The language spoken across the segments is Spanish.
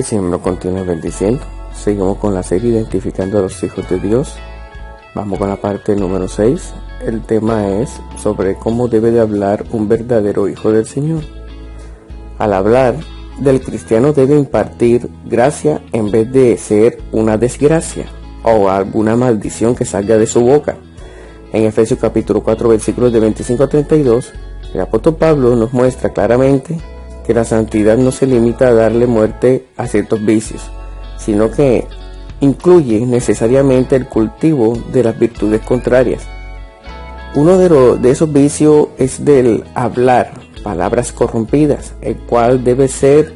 Que el Señor nos continúe bendiciendo. Seguimos con la serie identificando a los hijos de Dios. Vamos con la parte número 6. El tema es sobre cómo debe de hablar un verdadero hijo del Señor. Al hablar del cristiano debe impartir gracia en vez de ser una desgracia o alguna maldición que salga de su boca. En Efesios capítulo 4 versículos de 25 a 32, el apóstol Pablo nos muestra claramente que la santidad no se limita a darle muerte a ciertos vicios, sino que incluye necesariamente el cultivo de las virtudes contrarias. Uno de esos vicios es del hablar palabras corrompidas, el cual debe ser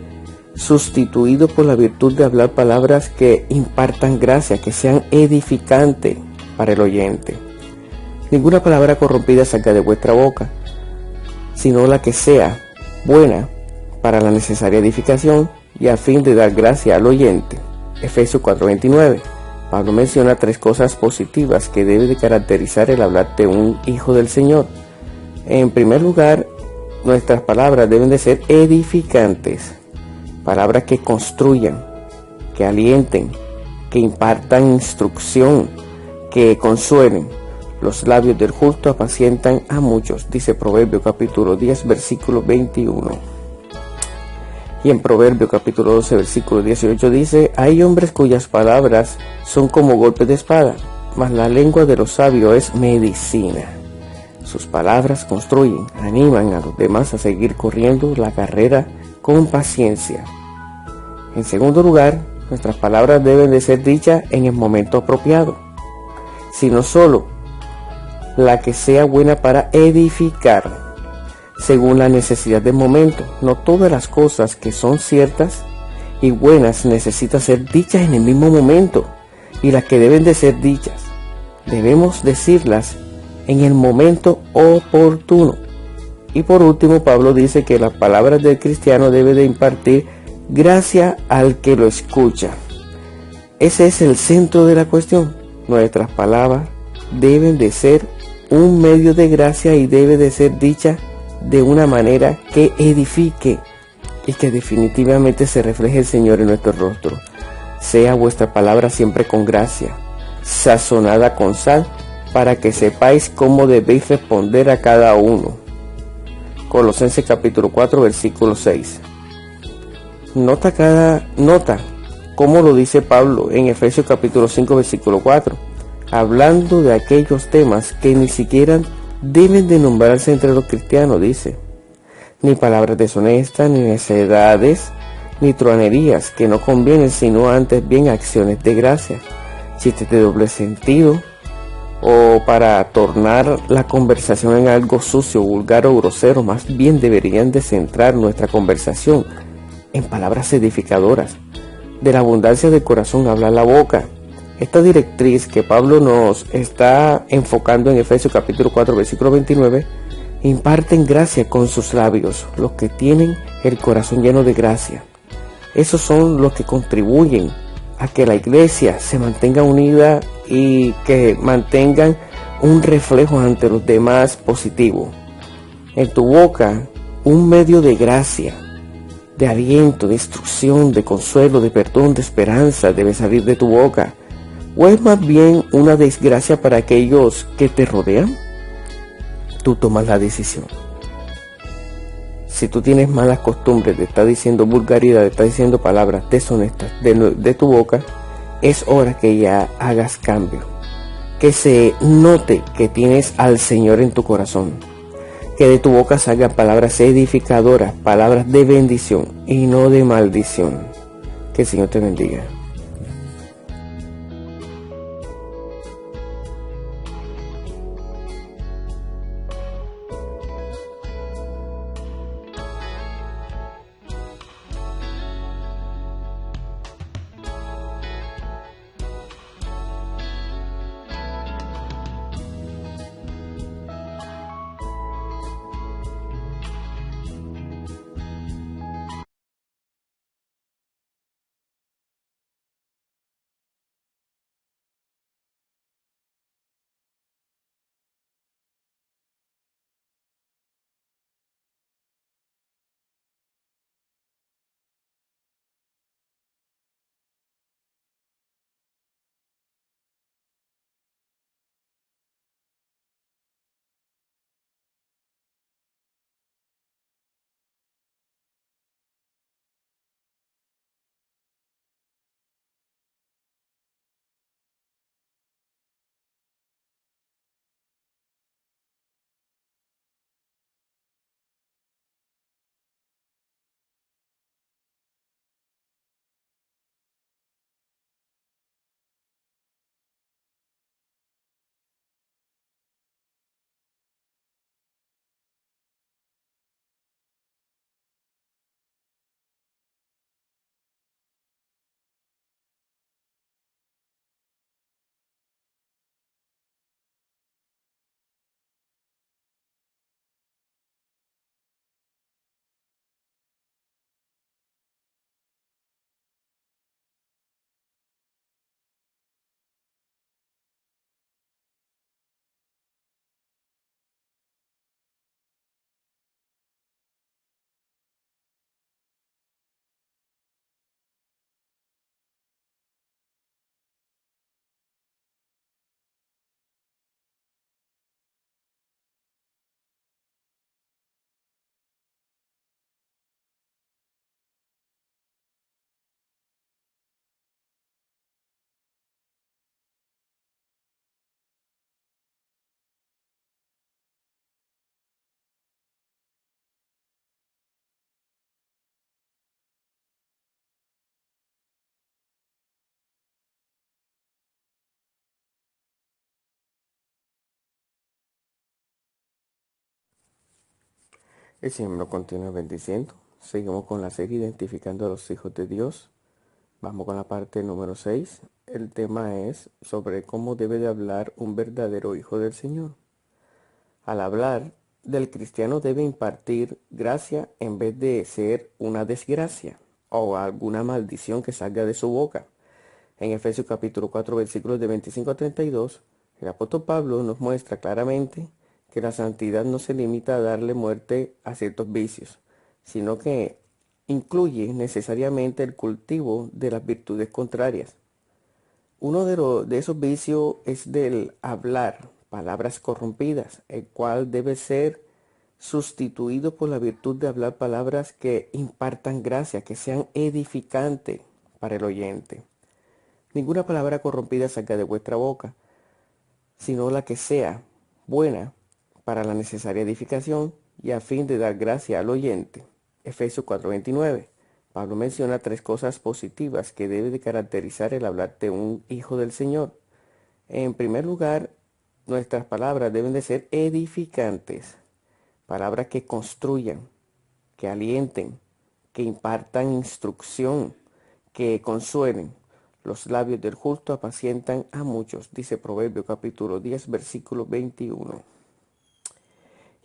sustituido por la virtud de hablar palabras que impartan gracia, que sean edificantes para el oyente. Ninguna palabra corrompida salga de vuestra boca, sino la que sea buena para la necesaria edificación y a fin de dar gracia al oyente. Efesios 4:29. Pablo menciona 3 cosas positivas que debe de caracterizar el hablar de un hijo del Señor. En primer lugar, nuestras palabras deben de ser edificantes, palabras que construyan, que alienten, que impartan instrucción, que consuelen. Los labios del justo apacientan a muchos, dice Proverbios capítulo 10 versículo 21. Y en Proverbios capítulo 12 versículo 18 dice: hay hombres cuyas palabras son como golpes de espada, mas la lengua de los sabios es medicina. Sus palabras construyen, animan a los demás a seguir corriendo la carrera con paciencia. En segundo lugar, nuestras palabras deben de ser dichas en el momento apropiado, sino solo la que sea buena para edificar, según la necesidad del momento. No todas las cosas que son ciertas y buenas necesitan ser dichas en el mismo momento, y las que deben de ser dichas, debemos decirlas en el momento oportuno. Y por último, Pablo dice que las palabras del cristiano deben de impartir gracia al que lo escucha. Ese es el centro de la cuestión. Nuestras palabras deben de ser un medio de gracia y debe de ser dicha de una manera que edifique y que definitivamente se refleje el Señor en nuestro rostro. Sea vuestra palabra siempre con gracia, sazonada con sal, para que sepáis cómo debéis responder a cada uno. Colosenses capítulo 4 versículo 6. Nota cómo lo dice Pablo en Efesios capítulo 5 versículo 4, hablando de aquellos temas que ni siquiera deben de nombrarse entre los cristianos. Dice: ni palabras deshonestas, ni necedades, ni truanerías que no convienen, sino antes bien acciones de gracia, chistes de doble sentido, o para tornar la conversación en algo sucio, vulgar o grosero. Más bien deberían de centrar nuestra conversación en palabras edificadoras. De la abundancia del corazón habla la boca. Esta directriz que Pablo nos está enfocando en Efesios capítulo 4 versículo 29, imparten gracia con sus labios, los que tienen el corazón lleno de gracia. Esos son los que contribuyen a que la iglesia se mantenga unida y que mantengan un reflejo ante los demás positivo. En tu boca, un medio de gracia, de aliento, de instrucción, de consuelo, de perdón, de esperanza debe salir de tu boca. ¿O es más bien una desgracia para aquellos que te rodean? Tú tomas la decisión. Si tú tienes malas costumbres de estar diciendo vulgaridad, de estar diciendo palabras deshonestas de tu boca, es hora que ya hagas cambio. Que se note que tienes al Señor en tu corazón. Que de tu boca salgan palabras edificadoras, palabras de bendición y no de maldición. Que el Señor te bendiga. El Señor lo continúa bendiciendo. Seguimos con la serie identificando a los hijos de Dios. Vamos con la parte número 6. El tema es sobre cómo debe de hablar un verdadero hijo del Señor. Al hablar del cristiano debe impartir gracia en vez de ser una desgracia o alguna maldición que salga de su boca. En Efesios capítulo 4 versículos de 25 a 32, el apóstol Pablo nos muestra claramente que la santidad no se limita a darle muerte a ciertos vicios, sino que incluye necesariamente el cultivo de las virtudes contrarias. Uno de esos vicios es del hablar palabras corrompidas, el cual debe ser sustituido por la virtud de hablar palabras que impartan gracia, que sean edificantes para el oyente. Ninguna palabra corrompida salga de vuestra boca, sino la que sea buena para la necesaria edificación y a fin de dar gracia al oyente. Efesios 4:29. Pablo menciona tres cosas positivas que debe de caracterizar el hablar de un hijo del Señor. En primer lugar, nuestras palabras deben de ser edificantes, palabras que construyan, que alienten, que impartan instrucción, que consuelen. Los labios del justo apacientan a muchos, dice Proverbio capítulo 10, versículo 21.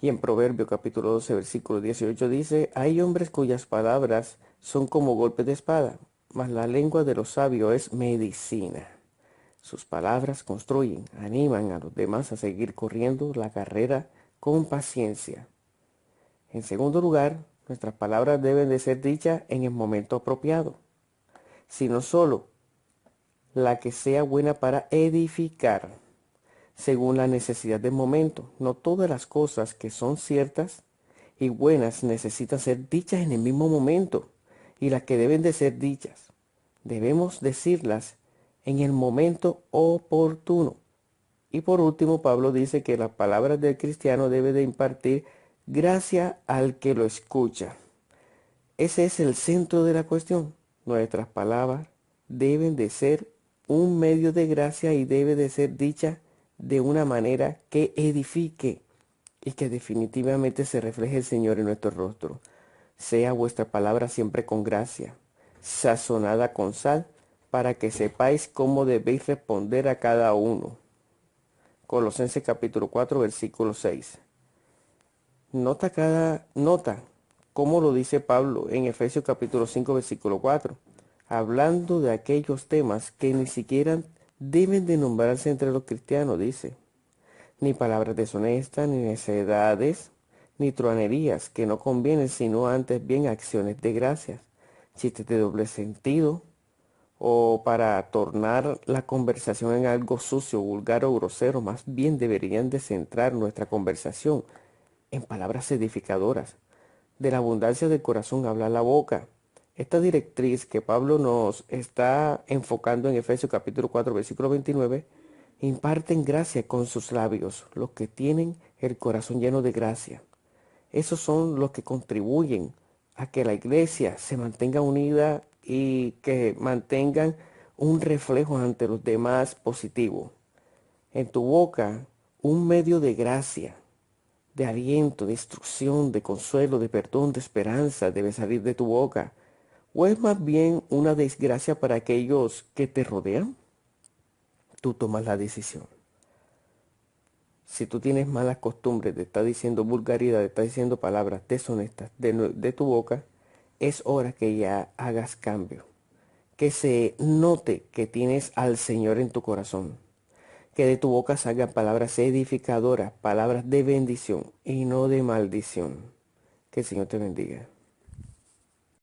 Y en Proverbio capítulo 12, versículo 18 dice, hay hombres cuyas palabras son como golpes de espada, mas la lengua de los sabios es medicina. Sus palabras construyen, animan a los demás a seguir corriendo la carrera con paciencia. En segundo lugar, nuestras palabras deben de ser dichas en el momento apropiado, sino solo la que sea buena para edificar, según la necesidad del momento. No todas las cosas que son ciertas y buenas necesitan ser dichas en el mismo momento, y las que deben de ser dichas, debemos decirlas en el momento oportuno. Y por último, Pablo dice que las palabras del cristiano deben de impartir gracia al que lo escucha. Ese es el centro de la cuestión. Nuestras palabras deben de ser un medio de gracia y debe de ser dicha de una manera que edifique y que definitivamente se refleje el Señor en nuestro rostro. Sea vuestra palabra siempre con gracia, sazonada con sal, para que sepáis cómo debéis responder a cada uno. Colosenses capítulo 4, versículo 6. Nota cómo lo dice Pablo en Efesios capítulo 5, versículo 4, hablando de aquellos temas que ni siquiera deben de nombrarse entre los cristianos, dice. Ni palabras deshonestas, ni necedades, ni truanerías que no convienen, sino antes bien acciones de gracias, chistes de doble sentido, o para tornar la conversación en algo sucio, vulgar o grosero. Más bien deberían de centrar nuestra conversación en palabras edificadoras. De la abundancia del corazón habla la boca. Esta directriz que Pablo nos está enfocando en Efesios capítulo 4, versículo 29, imparten gracia con sus labios, los que tienen el corazón lleno de gracia. Esos son los que contribuyen a que la iglesia se mantenga unida y que mantengan un reflejo ante los demás positivo. En tu boca, un medio de gracia, de aliento, de instrucción, de consuelo, de perdón, de esperanza debe salir de tu boca. ¿O es más bien una desgracia para aquellos que te rodean? Tú tomas la decisión. Si tú tienes malas costumbres de estar diciendo vulgaridad, de estar diciendo palabras deshonestas de tu boca, es hora que ya hagas cambio. Que se note que tienes al Señor en tu corazón. Que de tu boca salgan palabras edificadoras, palabras de bendición y no de maldición. Que el Señor te bendiga.